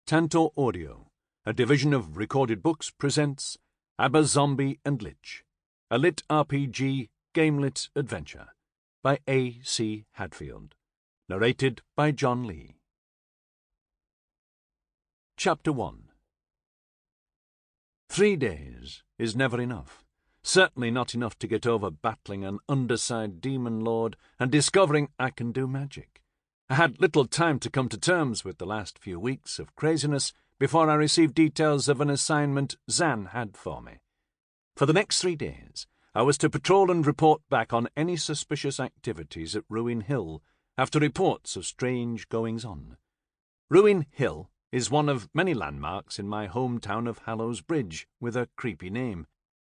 Tantor Audio, a division of Recorded Books, presents Aberzombie Lich, a LitRPG GameLit adventure by A.C. Hadfield, narrated by John Lee. Chapter 1. 3 days is never enough. Certainly not enough to get over battling an underside demon lord and discovering I can do magic. I had little time to come to terms with the last few weeks of craziness before I received details of an assignment Zan had for me. For the next 3 days, I was to patrol and report back on any suspicious activities at Ruin Hill after reports of strange goings-on. Ruin Hill is one of many landmarks in my hometown of Aberzombie with a creepy name.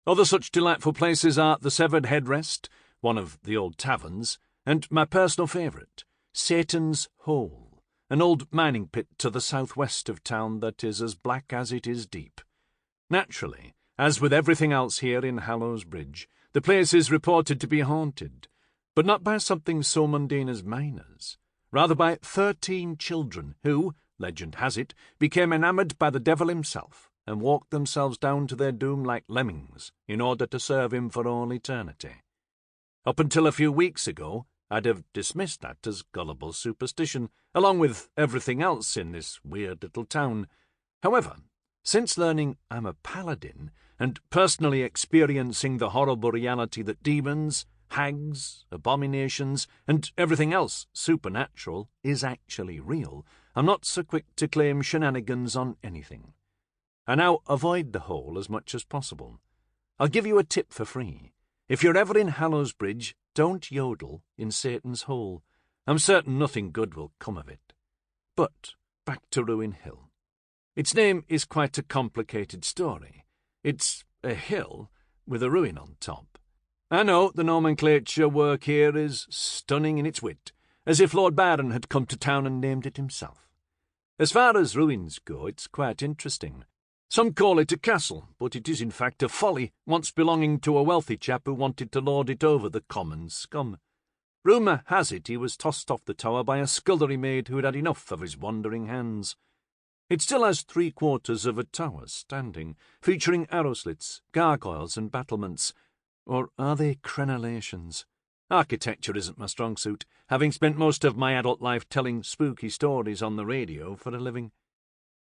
Other such delightful places are the Severed Headrest, one of the old taverns, and my personal favourite, Satan's Hole, an old mining pit to the southwest of town that is as black as it is deep. Naturally, as with everything else here in Aberzombie, the place is reported to be haunted, but not by something so mundane as miners, rather by 13 children who, legend has it, became enamoured by the devil himself and walked themselves down to their doom like lemmings in order to serve him for all eternity. Up until a few weeks ago, I'd have dismissed that as gullible superstition, along with everything else in this weird little town. However, since learning I'm a paladin and personally experiencing the horrible reality that demons, hags, abominations, and everything else supernatural is actually real, I'm not so quick to claim shenanigans on anything. I now avoid the hole as much as possible. I'll give you a tip for free. If you're ever in Aberzombie, don't yodel in Satan's Hole. I'm certain nothing good will come of it. But back to Ruin Hill. Its name is quite a complicated story. It's a hill with a ruin on top. I know the nomenclature work here is stunning in its wit, as if Lord Byron had come to town and named it himself. As far as ruins go, it's quite interesting. Some call it a castle, but it is in fact a folly once belonging to a wealthy chap who wanted to lord it over the common scum. Rumour has it he was tossed off the tower by a scullery maid who had had enough of his wandering hands. It still has 3/4 of a tower standing, featuring arrow slits, gargoyles and battlements. Or are they crenellations? Architecture isn't my strong suit, having spent most of my adult life telling spooky stories on the radio for a living.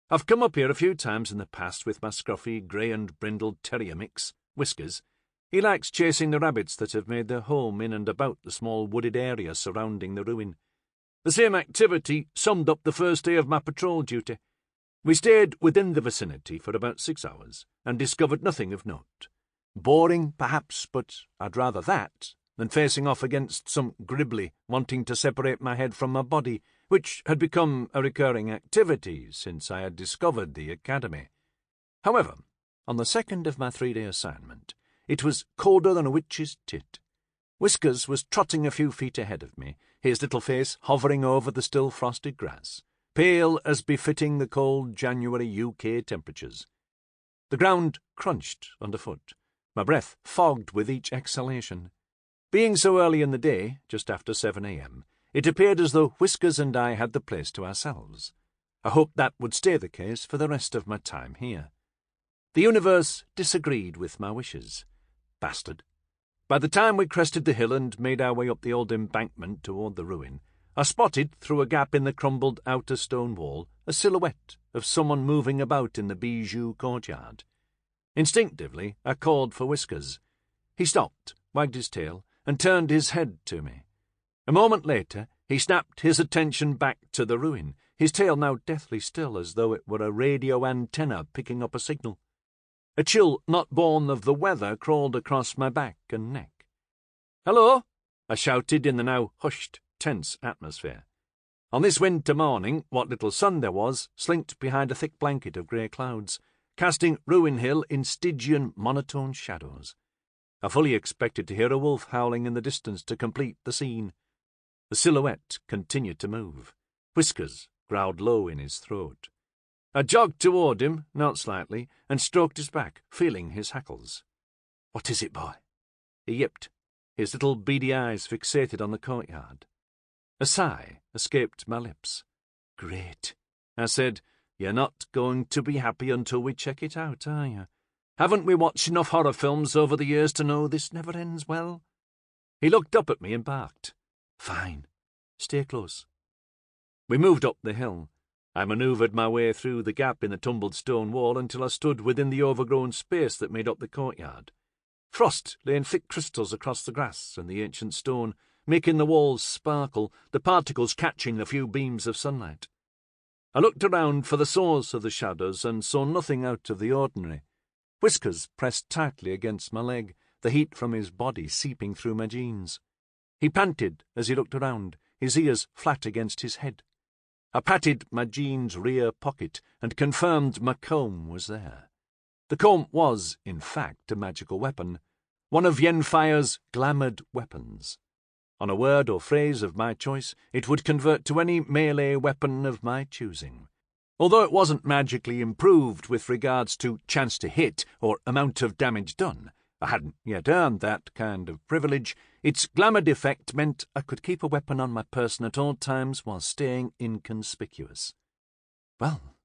I've come up here a few times in the past with my scruffy, grey and brindled terrier mix, Whiskers. He likes chasing the rabbits that have made their home in and about the small wooded area surrounding the ruin. The same activity summed up the first day of my patrol duty. We stayed within the vicinity for about 6 hours and discovered nothing of note. Boring, perhaps, but I'd rather that than facing off against some gribbly wanting to separate my head from my body, which had become a recurring activity since I had discovered the Academy. However, on the second of my 3-day assignment, it was colder than a witch's tit. Whiskers was trotting a few feet ahead of me, his little face hovering over the still frosted grass, pale as befitting the cold January UK temperatures. The ground crunched underfoot, my breath fogged with each exhalation. Being so early in the day, just after 7 a.m., it appeared as though Whiskers and I had the place to ourselves. I hoped that would stay the case for the rest of my time here. The universe disagreed with my wishes. Bastard. By the time we crested the hill and made our way up the old embankment toward the ruin, I spotted, through a gap in the crumbled outer stone wall, a silhouette of someone moving about in the bijou courtyard. Instinctively, I called for Whiskers. He stopped, wagged his tail, and turned his head to me. A moment later, he snapped his attention back to the ruin, his tail now deathly still as though it were a radio antenna picking up a signal. A chill not born of the weather crawled across my back and neck. "Hello!" I shouted in the now hushed, tense atmosphere. On this winter morning, what little sun there was slinked behind a thick blanket of grey clouds, casting Ruin Hill in Stygian monotone shadows. I fully expected to hear a wolf howling in the distance to complete the scene. The silhouette continued to move. Whiskers growled low in his throat. I jogged toward him, not slightly, and stroked his back, feeling his hackles. "What is it, boy?" He yipped, his little beady eyes fixated on the courtyard. A sigh escaped my lips. "Great," I said, You're not going to be happy until we check it out, are you? Haven't we watched enough horror films over the years to know this never ends well?" He looked up at me and barked. "Fine. Stay close." We moved up the hill. I manoeuvred my way through the gap in the tumbled stone wall until I stood within the overgrown space that made up the courtyard. Frost lay in thick crystals across the grass and the ancient stone, making the walls sparkle, the particles catching the few beams of sunlight. I looked around for the source of the shadows and saw nothing out of the ordinary. Whiskers pressed tightly against my leg, the heat from his body seeping through my jeans. He panted as he looked around, his ears flat against his head. I patted my jeans' rear pocket and confirmed my comb was there. The comb was, in fact, a magical weapon, one of Yenfire's glamoured weapons. On a word or phrase of my choice, it would convert to any melee weapon of my choosing. Although it wasn't magically improved with regards to chance to hit or amount of damage done, I hadn't yet earned that kind of privilege. Its glamoured effect meant I could keep a weapon on my person at all times while staying inconspicuous. "Well,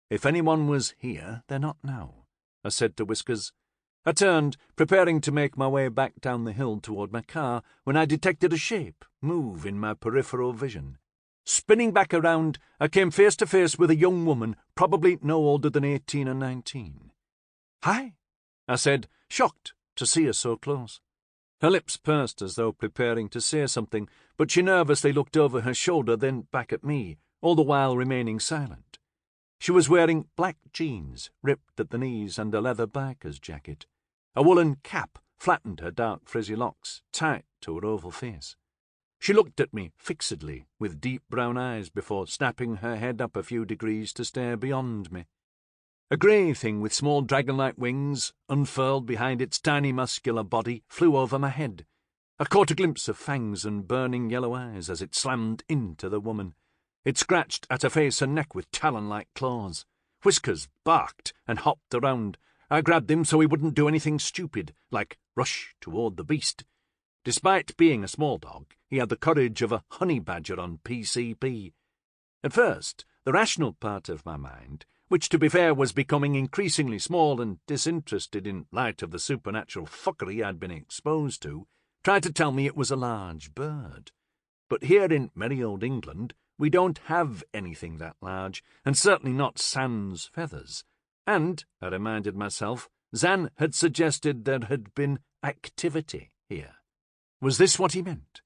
if anyone was here, they're not now," I said to Whiskers. I turned, preparing to make my way back down the hill toward my car, when I detected a shape move in my peripheral vision. Spinning back around, I came face to face with a young woman, probably no older than 18 or 19. "Hi," I said, shocked to see her so close. Her lips pursed as though preparing to say something, but she nervously looked over her shoulder, then back at me, all the while remaining silent. She was wearing black jeans, ripped at the knees, and a leather biker's jacket. A woolen cap flattened her dark frizzy locks, tight to her oval face. She looked at me fixedly, with deep brown eyes, before snapping her head up a few degrees to stare beyond me. A grey thing with small dragon-like wings, unfurled behind its tiny muscular body, flew over my head. I caught a glimpse of fangs and burning yellow eyes as it slammed into the woman. It scratched at her face and neck with talon-like claws. Whiskers barked and hopped around. I grabbed him so he wouldn't do anything stupid, like rush toward the beast. Despite being a small dog, he had the courage of a honey badger on PCP. At first, the rational part of my mind, which to be fair was becoming increasingly small and disinterested in light of the supernatural fuckery I'd been exposed to, tried to tell me it was a large bird. But here in merry old England, we don't have anything that large, and certainly not sans feathers. And, I reminded myself, Zan had suggested there had been activity here. Was this what he meant?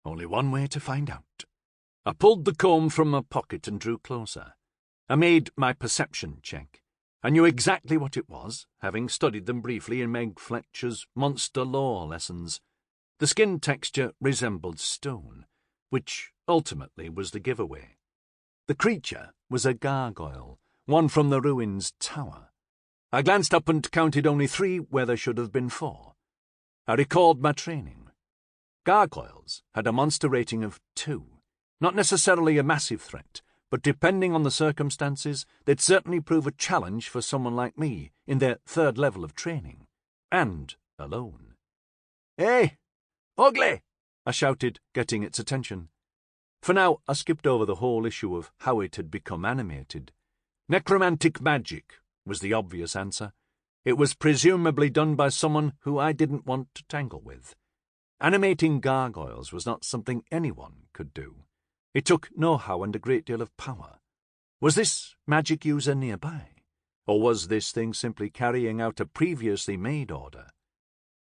Only one way to find out. I pulled the comb from my pocket and drew closer. I made my perception check. I knew exactly what it was, having studied them briefly in Meg Fletcher's monster lore lessons. The skin texture resembled stone, which ultimately was the giveaway. The creature was a gargoyle, one from the ruins tower. I glanced up and counted only 3 where there should have been 4. I recalled my training. Gargoyles had a monster rating of 2, not necessarily a massive threat, but depending on the circumstances, they'd certainly prove a challenge for someone like me in their 3rd level of training, and alone. "Hey, ugly!" I shouted, getting its attention. For now, I skipped over the whole issue of how it had become animated. Necromantic magic was the obvious answer. It was presumably done by someone who I didn't want to tangle with. Animating gargoyles was not something anyone could do. It took know-how and a great deal of power. Was this magic user nearby? Or was this thing simply carrying out a previously made order?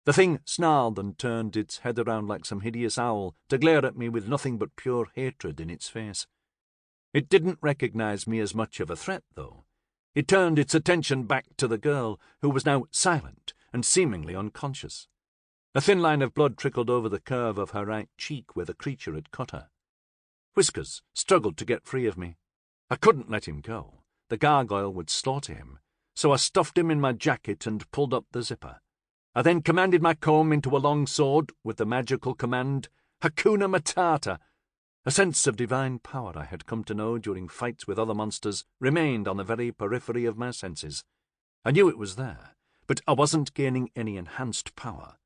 The thing snarled and turned its head around like some hideous owl to glare at me with nothing but pure hatred in its face. It didn't recognize me as much of a threat, though. It turned its attention back to the girl, who was now silent and seemingly unconscious. A thin line of blood trickled over the curve of her right cheek where the creature had cut her. Whiskers struggled to get free of me. I couldn't let him go. The gargoyle would slaughter him, so I stuffed him in my jacket and pulled up the zipper. I then commanded my comb into a long sword with the magical command, Hakuna Matata. A sense of divine power I had come to know during fights with other monsters remained on the very periphery of my senses. I knew it was there, but I wasn't gaining any enhanced power.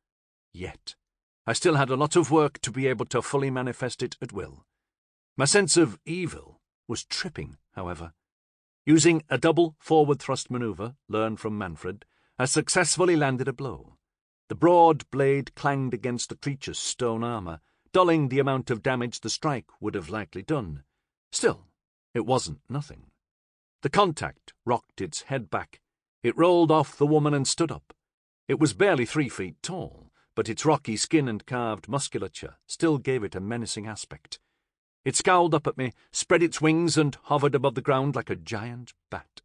Yet. I still had a lot of work to be able to fully manifest it at will. My sense of evil was tripping, however. Using a double forward thrust manoeuvre learned from Manfred, I successfully landed a blow. The broad blade clanged against the creature's stone armour, dulling the amount of damage the strike would have likely done. Still, it wasn't nothing. The contact rocked its head back. It rolled off the woman and stood up. It was barely 3 feet tall, but its rocky skin and carved musculature still gave it a menacing aspect. It scowled up at me, spread its wings, and hovered above the ground like a giant bat.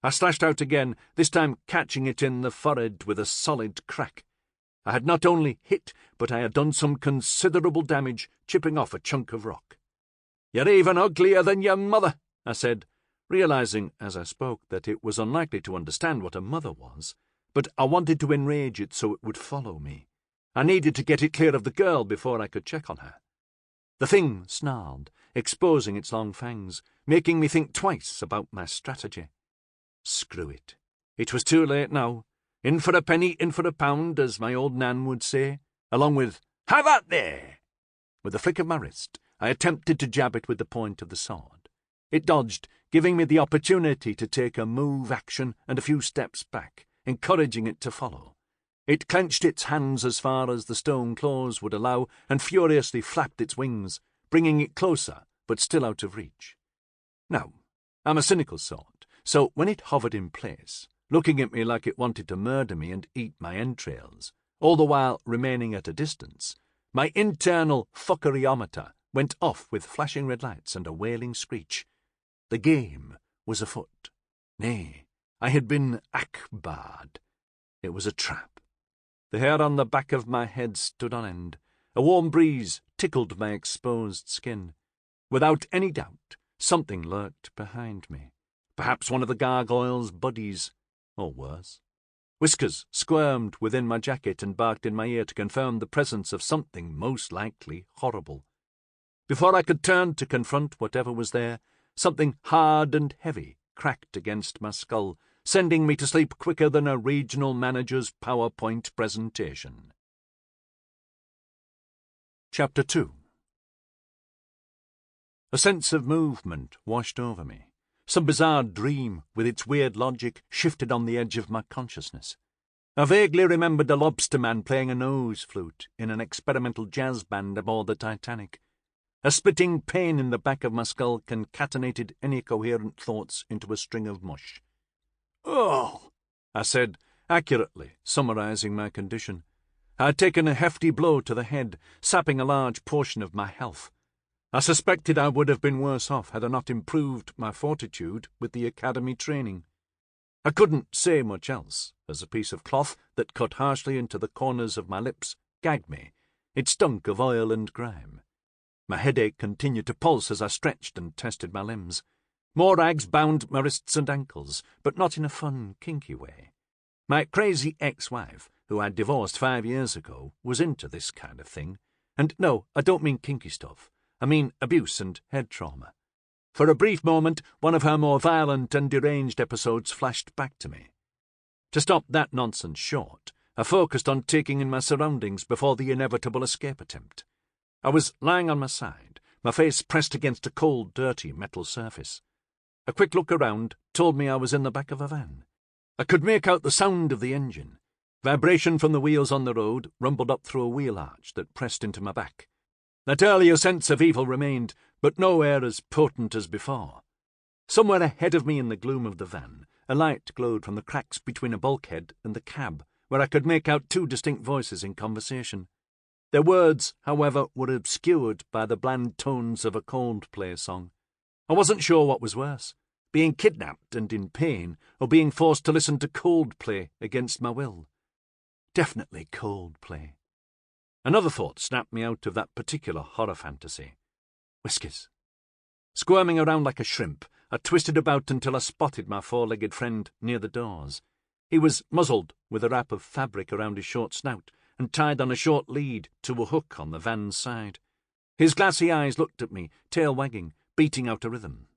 I slashed out again, this time catching it in the forehead with a solid crack. I had not only hit, but I had done some considerable damage, chipping off a chunk of rock. "You're even uglier than your mother," I said, realizing as I spoke that it was unlikely to understand what a mother was, but I wanted to enrage it so it would follow me. I needed to get it clear of the girl before I could check on her. The thing snarled, exposing its long fangs, making me think twice about my strategy. Screw it. It was too late now. In for a penny, in for a pound, as my old Nan would say, along with, "Have at there!" With a flick of my wrist, I attempted to jab it with the point of the sword. It dodged, giving me the opportunity to take a move action and a few steps back, encouraging it to follow. It clenched its hands as far as the stone claws would allow and furiously flapped its wings, bringing it closer, but still out of reach. Now, I'm a cynical sort, so when it hovered in place, looking at me like it wanted to murder me and eat my entrails, all the while remaining at a distance, my internal fuckeryometer went off with flashing red lights and a wailing screech. The game was afoot. Nay, I had been akbarred. It was a trap. The hair on the back of my head stood on end. A warm breeze tickled my exposed skin. Without any doubt, something lurked behind me. Perhaps one of the gargoyle's buddies, or worse. Whiskers squirmed within my jacket and barked in my ear to confirm the presence of something most likely horrible. Before I could turn to confront whatever was there, something hard and heavy cracked against my skull, sending me to sleep quicker than a regional manager's PowerPoint presentation. Chapter 2. A sense of movement washed over me. Some bizarre dream with its weird logic shifted on the edge of my consciousness. I vaguely remembered a lobsterman playing a nose flute in an experimental jazz band aboard the Titanic. A splitting pain in the back of my skull concatenated any coherent thoughts into a string of mush. "Oh," I said, accurately summarizing my condition. I had taken a hefty blow to the head, sapping a large portion of my health. I suspected I would have been worse off had I not improved my fortitude with the academy training. I couldn't say much else, as a piece of cloth that cut harshly into the corners of my lips gagged me. It stunk of oil and grime. My headache continued to pulse as I stretched and tested my limbs. More rags bound my wrists and ankles, but not in a fun, kinky way. My crazy ex-wife, who I'd divorced 5 years ago, was into this kind of thing. And no, I don't mean kinky stuff. I mean abuse and head trauma. For a brief moment, one of her more violent and deranged episodes flashed back to me. To stop that nonsense short, I focused on taking in my surroundings before the inevitable escape attempt. I was lying on my side, my face pressed against a cold, dirty metal surface. A quick look around told me I was in the back of a van. I could make out the sound of the engine. Vibration from the wheels on the road rumbled up through a wheel arch that pressed into my back. That earlier sense of evil remained, but nowhere as potent as before. Somewhere ahead of me in the gloom of the van, a light glowed from the cracks between a bulkhead and the cab, where I could make out 2 distinct voices in conversation. Their words, however, were obscured by the bland tones of a Coldplay song. I wasn't sure what was worse, being kidnapped and in pain, or being forced to listen to Coldplay against my will. Definitely Coldplay. Another thought snapped me out of that particular horror fantasy. Whiskers. Squirming around like a shrimp, I twisted about until I spotted my 4-legged friend near the doors. He was muzzled with a wrap of fabric around his short snout and tied on a short lead to a hook on the van's side. His glassy eyes looked at me, tail wagging, beating out a rhythm.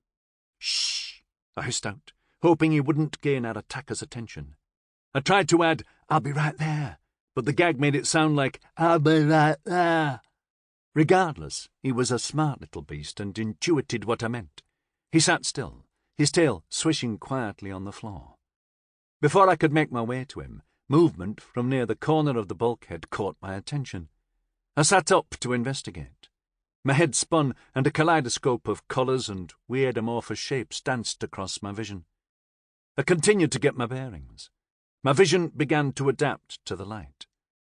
"Shh," I hissed out, hoping he wouldn't gain our attacker's attention. I tried to add, "I'll be right there," but the gag made it sound like, "I'll be right there." Regardless, he was a smart little beast and intuited what I meant. He sat still, his tail swishing quietly on the floor. Before I could make my way to him, movement from near the corner of the bulkhead caught my attention. I sat up to investigate. My head spun, and a kaleidoscope of colours and weird amorphous shapes danced across my vision. I continued to get my bearings. My vision began to adapt to the light.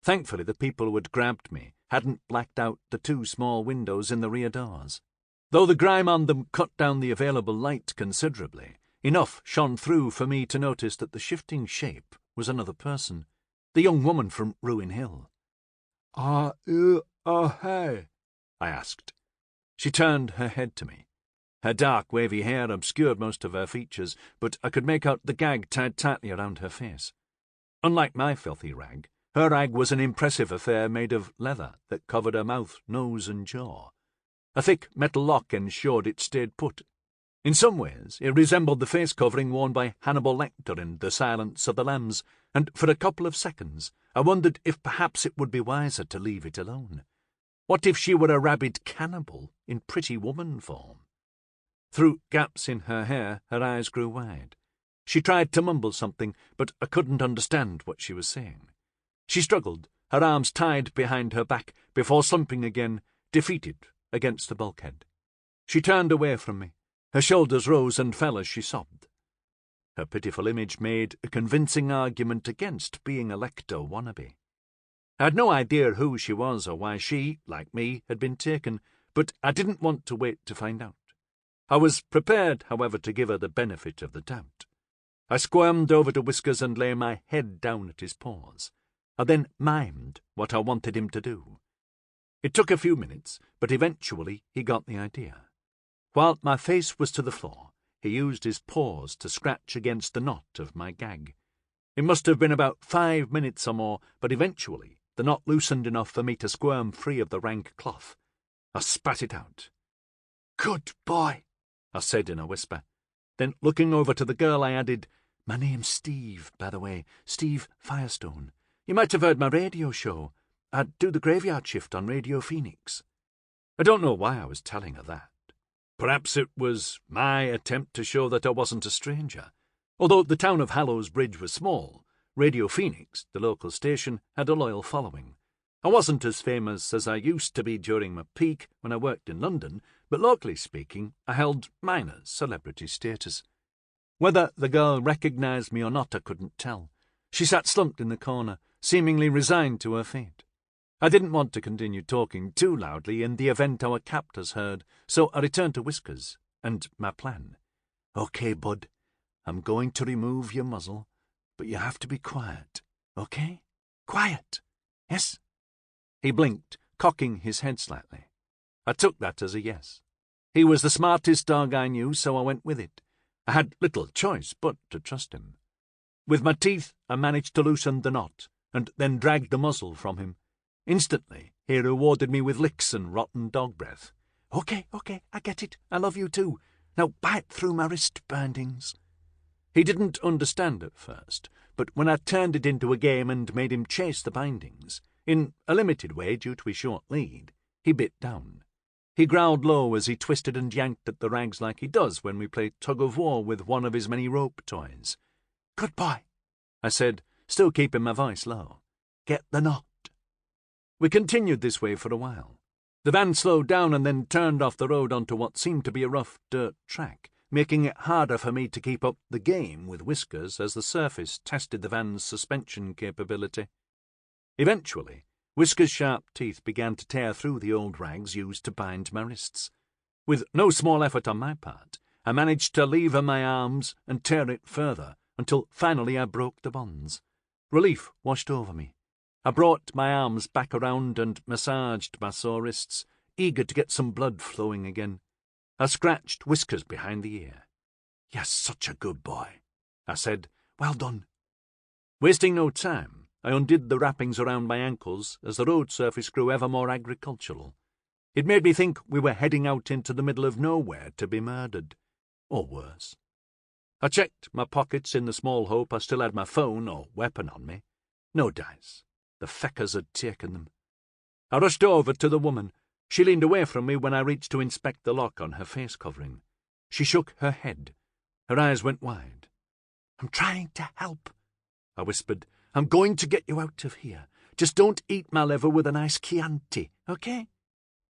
Thankfully, the people who had grabbed me hadn't blacked out the 2 small windows in the rear doors. Though the grime on them cut down the available light considerably, enough shone through for me to notice that the shifting shape was another person, the young woman from Ruin Hill. "Are you okay?" I asked. She turned her head to me. Her dark, wavy hair obscured most of her features, but I could make out the gag tied tightly around her face. Unlike my filthy rag, her rag was an impressive affair made of leather that covered her mouth, nose, and jaw. A thick metal lock ensured it stayed put. In some ways, it resembled the face covering worn by Hannibal Lecter in The Silence of the Lambs, and for a couple of seconds I wondered if perhaps it would be wiser to leave it alone. What if she were a rabid cannibal in pretty woman form? Through gaps in her hair, her eyes grew wide. She tried to mumble something, but I couldn't understand what she was saying. She struggled, her arms tied behind her back, before slumping again, defeated, against the bulkhead. She turned away from me. Her shoulders rose and fell as she sobbed. Her pitiful image made a convincing argument against being a Lecter wannabe. I had no idea who she was or why she, like me, had been taken, but I didn't want to wait to find out. I was prepared, however, to give her the benefit of the doubt. I squirmed over to Whiskers and lay my head down at his paws. I then mimed what I wanted him to do. It took a few minutes, but eventually he got the idea. While my face was to the floor, he used his paws to scratch against the knot of my gag. It must have been about 5 minutes or more, but eventually the knot loosened enough for me to squirm free of the rank cloth. I spat it out. "Good boy," I said in a whisper. Then, looking over to the girl, I added, "My name's Steve, by the way, Steve Firestone. You might have heard my radio show. I do the graveyard shift on Radio Phoenix." I don't know why I was telling her that. Perhaps it was my attempt to show that I wasn't a stranger. Although the town of Hallows Bridge was small, Radio Phoenix, the local station, had a loyal following. I wasn't as famous as I used to be during my peak when I worked in London, but locally speaking, I held minor celebrity status. Whether the girl recognised me or not, I couldn't tell. She sat slumped in the corner, seemingly resigned to her fate. I didn't want to continue talking too loudly in the event our captors heard, so I returned to Whiskers and my plan. "Okay, bud, I'm going to remove your muzzle, but you have to be quiet, okay? Quiet, yes?" He blinked, cocking his head slightly. I took that as a yes. He was the smartest dog I knew, so I went with it. I had little choice but to trust him. With my teeth, I managed to loosen the knot, and then dragged the muzzle from him. Instantly, he rewarded me with licks and rotten dog breath. Okay, I get it. I love you too. Now bite through my wrist bindings." He didn't understand at first, but when I turned it into a game and made him chase the bindings, in a limited way due to his short lead, he bit down. He growled low as he twisted and yanked at the rags like he does when we play tug-of-war with one of his many rope toys. "Good boy," I said, still keeping my voice low. "Get the knot." We continued this way for a while. The van slowed down and then turned off the road onto what seemed to be a rough dirt track, making it harder for me to keep up the game with Whiskers as the surface tested the van's suspension capability. Eventually, Whiskers' sharp teeth began to tear through the old rags used to bind my wrists. With no small effort on my part, I managed to lever my arms and tear it further, until finally I broke the bonds. Relief washed over me. I brought my arms back around and massaged my sore wrists, eager to get some blood flowing again. I scratched Whiskers behind the ear. "You're such a good boy," I said. "Well done." Wasting no time, I undid the wrappings around my ankles as the road surface grew ever more agricultural. It made me think we were heading out into the middle of nowhere to be murdered. Or worse. I checked my pockets in the small hope I still had my phone or weapon on me. No dice. The feckers had taken them. I rushed over to the woman. She leaned away from me when I reached to inspect the lock on her face covering. She shook her head. Her eyes went wide. "I'm trying to help," I whispered. "I'm going to get you out of here. Just don't eat my liver with a nice Chianti, okay?"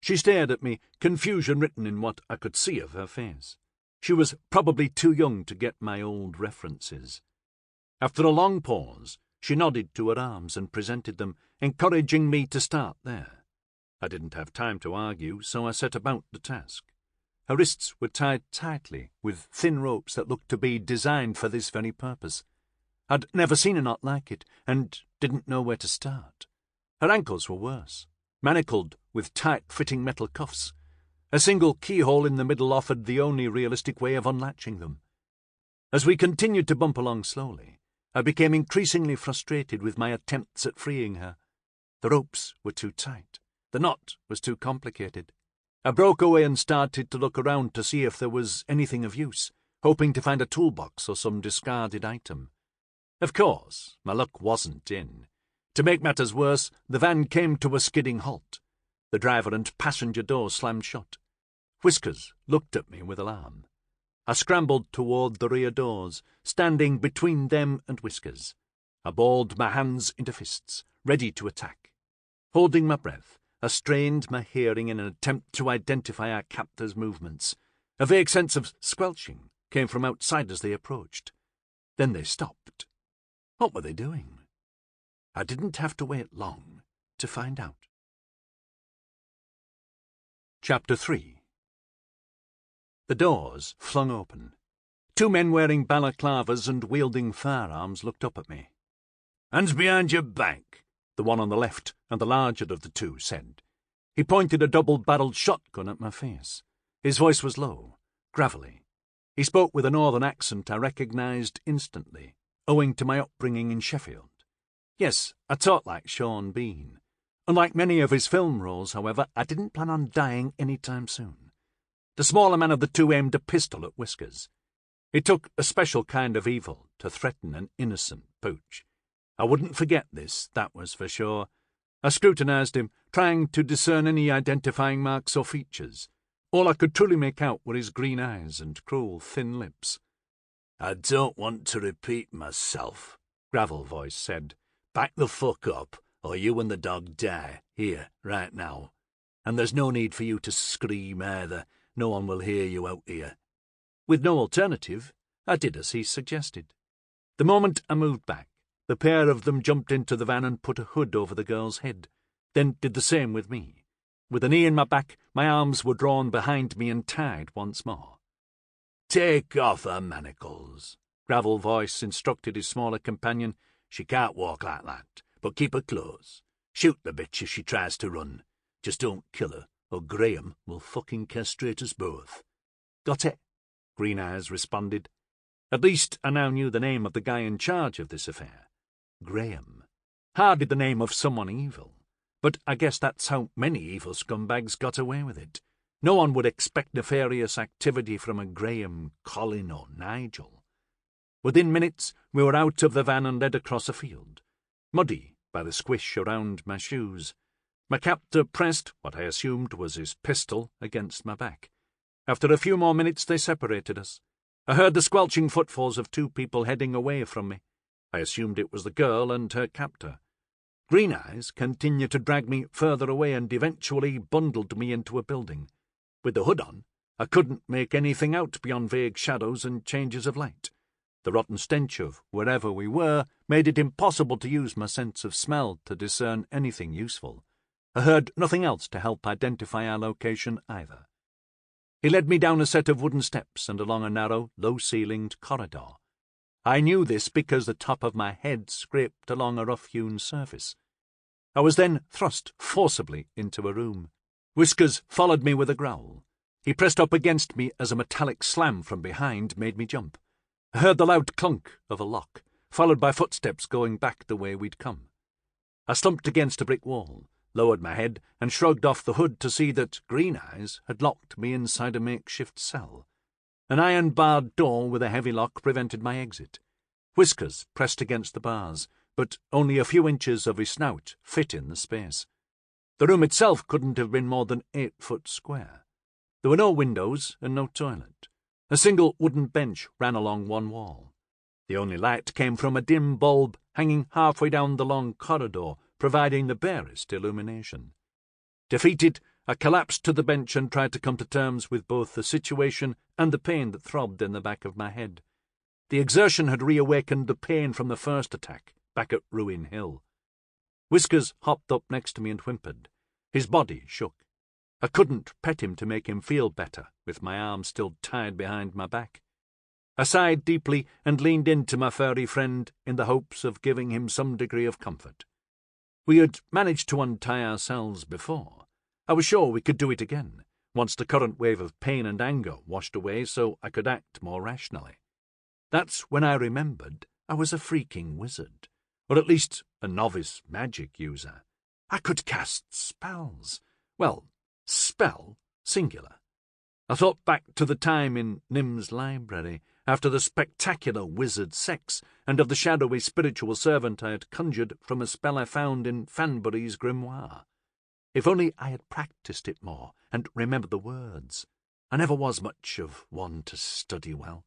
She stared at me, confusion written in what I could see of her face. She was probably too young to get my old references. After a long pause, she nodded to her arms and presented them, encouraging me to start there. I didn't have time to argue, so I set about the task. Her wrists were tied tightly with thin ropes that looked to be designed for this very purpose. I'd never seen a knot like it, and didn't know where to start. Her ankles were worse, manacled with tight-fitting metal cuffs. A single keyhole in the middle offered the only realistic way of unlatching them. As we continued to bump along slowly, I became increasingly frustrated with my attempts at freeing her. The ropes were too tight. The knot was too complicated. I broke away and started to look around to see if there was anything of use, hoping to find a toolbox or some discarded item. Of course, my luck wasn't in. To make matters worse, the van came to a skidding halt. The driver and passenger doors slammed shut. Whiskers looked at me with alarm. I scrambled toward the rear doors, standing between them and Whiskers. I balled my hands into fists, ready to attack. Holding my breath, I strained my hearing in an attempt to identify our captor's movements. A vague sense of squelching came from outside as they approached. Then they stopped. What were they doing? I didn't have to wait long to find out. Chapter 3. The doors flung open. Two men wearing balaclavas and wielding firearms looked up at me. "Hands behind your back," the one on the left and the larger of the two said. He pointed a double-barreled shotgun at my face. His voice was low, gravelly. He spoke with a northern accent I recognised instantly, owing to my upbringing in Sheffield. Yes, I talked like Sean Bean. Unlike many of his film roles, however, I didn't plan on dying any time soon. The smaller man of the two aimed a pistol at Whiskers. It took a special kind of evil to threaten an innocent pooch. I wouldn't forget this, that was for sure. I scrutinised him, trying to discern any identifying marks or features. All I could truly make out were his green eyes and cruel, thin lips. "I don't want to repeat myself," Gravel Voice said. "Back the fuck up, or you and the dog die, here, right now. And there's no need for you to scream either. No one will hear you out here." With no alternative, I did as he suggested. The moment I moved back, the pair of them jumped into the van and put a hood over the girl's head, then did the same with me. With a knee in my back, my arms were drawn behind me and tied once more. "Take off her manacles," Gravel Voice instructed his smaller companion. "She can't walk like that, but keep her close. Shoot the bitch if she tries to run. Just don't kill her, or Graham will fucking castrate us both." "Got it," Green Eyes responded. At least I now knew the name of the guy in charge of this affair. Graham. Hardly the name of someone evil. But I guess that's how many evil scumbags got away with it. No one would expect nefarious activity from a Graham, Colin, or Nigel. Within minutes, we were out of the van and led across a field, muddy by the squish around my shoes. My captor pressed what I assumed was his pistol against my back. After a few more minutes, they separated us. I heard the squelching footfalls of two people heading away from me. I assumed it was the girl and her captor. Green Eyes continued to drag me further away and eventually bundled me into a building. With the hood on, I couldn't make anything out beyond vague shadows and changes of light. The rotten stench of wherever we were made it impossible to use my sense of smell to discern anything useful. I heard nothing else to help identify our location either. He led me down a set of wooden steps and along a narrow, low-ceilinged corridor. I knew this because the top of my head scraped along a rough-hewn surface. I was then thrust forcibly into a room. Whiskers followed me with a growl. He pressed up against me as a metallic slam from behind made me jump. I heard the loud clunk of a lock, followed by footsteps going back the way we'd come. I slumped against a brick wall, lowered my head, and shrugged off the hood to see that Green Eyes had locked me inside a makeshift cell. An iron-barred door with a heavy lock prevented my exit. Whiskers pressed against the bars, but only a few inches of his snout fit in the space. The room itself couldn't have been more than 8 foot square. There were no windows and no toilet. A single wooden bench ran along one wall. The only light came from a dim bulb hanging halfway down the long corridor, providing the barest illumination. Defeated, I collapsed to the bench and tried to come to terms with both the situation and the pain that throbbed in the back of my head. The exertion had reawakened the pain from the first attack, back at Ruin Hill. Whiskers hopped up next to me and whimpered. His body shook. I couldn't pet him to make him feel better, with my arms still tied behind my back. I sighed deeply and leaned into my furry friend in the hopes of giving him some degree of comfort. We had managed to untie ourselves before. I was sure we could do it again, once the current wave of pain and anger washed away so I could act more rationally. That's when I remembered I was a freaking wizard, or at least a novice magic user. I could cast spells. Well, spell, singular. I thought back to the time in Nim's library, after the spectacular wizard sex, and of the shadowy spiritual servant I had conjured from a spell I found in Fanbury's grimoire. If only I had practised it more, and remembered the words. I never was much of one to study well.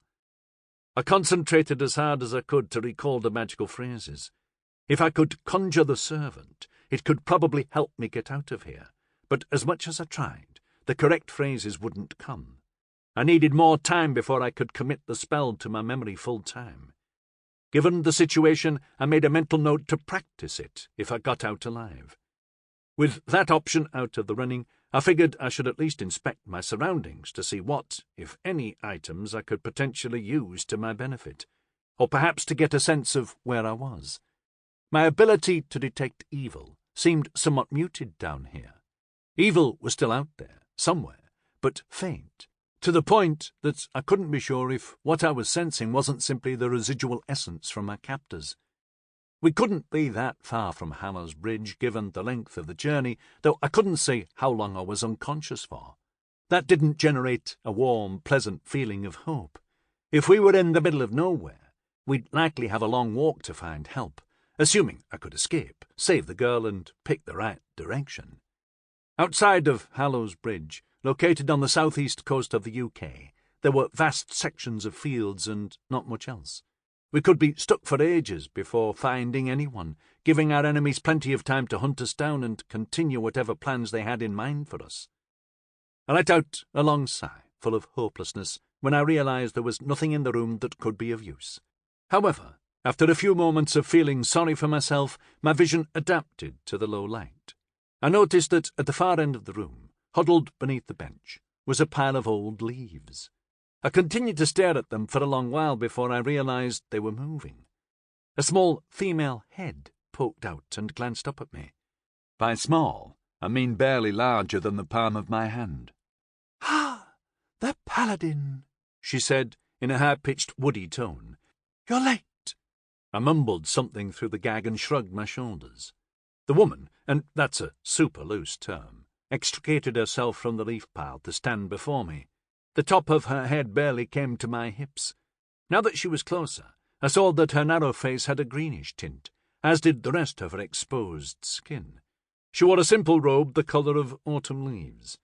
I concentrated as hard as I could to recall the magical phrases. If I could conjure the servant, it could probably help me get out of here, but as much as I tried, the correct phrases wouldn't come. I needed more time before I could commit the spell to my memory full time. Given the situation, I made a mental note to practice it if I got out alive. With that option out of the running, I figured I should at least inspect my surroundings to see what, if any, items I could potentially use to my benefit, or perhaps to get a sense of where I was. My ability to detect evil seemed somewhat muted down here. Evil was still out there, somewhere, but faint, to the point that I couldn't be sure if what I was sensing wasn't simply the residual essence from my captors. We couldn't be that far from Hammer's Bridge, given the length of the journey, though I couldn't say how long I was unconscious for. That didn't generate a warm, pleasant feeling of hope. If we were in the middle of nowhere, we'd likely have a long walk to find help, assuming I could escape, save the girl, and pick the right direction. Outside of Hallows Bridge, located on the southeast coast of the UK, there were vast sections of fields and not much else. We could be stuck for ages before finding anyone, giving our enemies plenty of time to hunt us down and continue whatever plans they had in mind for us. I let out a long sigh, full of hopelessness, when I realized there was nothing in the room that could be of use. However, after a few moments of feeling sorry for myself, my vision adapted to the low light. I noticed that at the far end of the room, huddled beneath the bench, was a pile of old leaves. I continued to stare at them for a long while before I realized they were moving. A small female head poked out and glanced up at me. By small, I mean barely larger than the palm of my hand. "Ah, the paladin," she said in a high-pitched, woody tone. "You're late." I mumbled something through the gag and shrugged my shoulders. The woman, and that's a super loose term, extricated herself from the leaf pile to stand before me. The top of her head barely came to my hips. Now that she was closer, I saw that her narrow face had a greenish tint, as did the rest of her exposed skin. She wore a simple robe the colour of autumn leaves.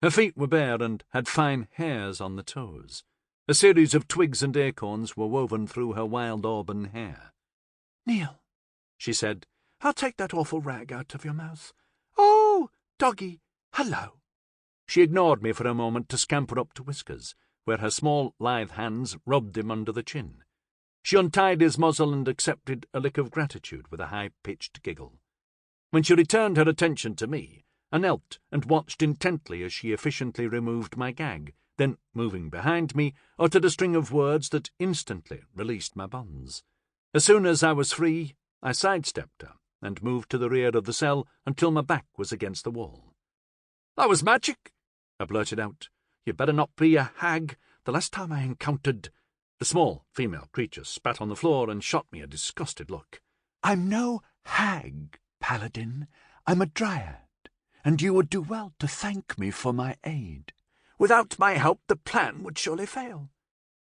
Her feet were bare and had fine hairs on the toes. A series of twigs and acorns were woven through her wild auburn hair. "Kneel," she said. "I'll take that awful rag out of your mouth. Oh, doggy, hello." She ignored me for a moment to scamper up to Whiskers, where her small, lithe hands rubbed him under the chin. She untied his muzzle and accepted a lick of gratitude with a high-pitched giggle. When she returned her attention to me, I knelt and watched intently as she efficiently removed my gag, then, moving behind me, uttered a string of words that instantly released my bonds. As soon as I was free, I sidestepped her and moved to the rear of the cell until my back was against the wall. "That was magic," I blurted out. "You better not be a hag. The last time I encountered—" The small female creature spat on the floor and shot me a disgusted look. "I'm no hag, paladin. I'm a dryad, and you would do well to thank me for my aid. Without my help, the plan would surely fail."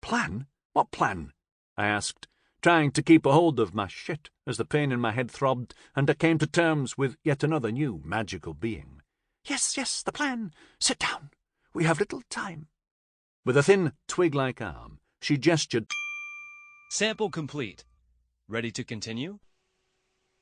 "Plan? What plan?" I asked, trying to keep a hold of my shit as the pain in my head throbbed and I came to terms with yet another new magical being. Yes, the plan. Sit down. We have little time." With a thin, twig-like arm, she gestured. Sample complete. Ready to continue?